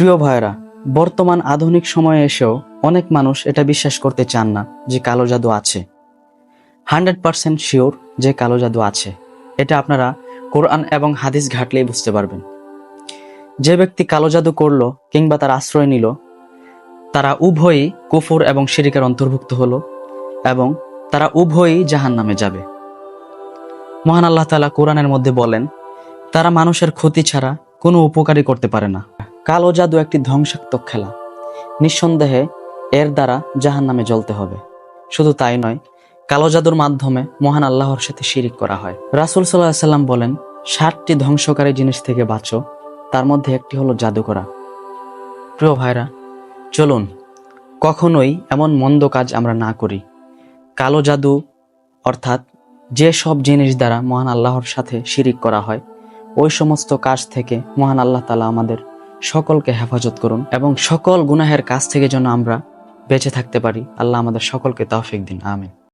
প্রিয় ভাইরা, বর্তমান আধুনিক সময়ে এসেও অনেক মানুষ এটা বিশ্বাস করতে চান না যে কালো জাদু আছে। 100% শিওর যে কালো জাদু আছে, এটা আপনারা কোরআন এবং হাদিস ঘাটলেই বুঝতে পারবেন। যে ব্যক্তি কালো জাদু করলো কিংবা তার আশ্রয় নিল, তারা উভয়ই কুফর এবং শিরিকের অন্তর্ভুক্ত হলো এবং তারা উভয়ই জাহান্নামে যাবে। মহান আল্লাহ তাআলা কোরআনের মধ্যে বলেন, তারা মানুষের ক্ষতি ছাড়া কোনো উপকারই করতে পারে না। কালো জাদু একটি ধ্বংসাত্মক খেলা। নিঃসন্দেহে এর দ্বারা জাহান্নামে জ্বলতে হবে। শুধু তাই নয়, কালো জাদুর মাধ্যমে মহান আল্লাহর সাথে শিরিক করা হয়। রাসূল সাল্লাল্লাহু আলাইহি সাল্লাম বলেন, 7টি ধ্বংসকারী জিনিস থেকে বাঁচো, তার মধ্যে একটি হলো জাদু করা। প্রিয় ভাইরা, চলুন কখনোই এমন মন্দ কাজ আমরা না করি। কালো জাদু অর্থাৎ যে সব জিনিস দ্বারা মহান আল্লাহর সাথে শিরিক করা হয়, ওই সমস্ত কাজ থেকে মহান আল্লাহ তাআলা আমাদের সকলকে হেফাজত করুন এবং সকল গুনাহের কাজ থেকে যেন আমরা বেঁচে থাকতে পারি। আল্লাহ আমাদের সকলকে তৌফিক দিন। আমিন।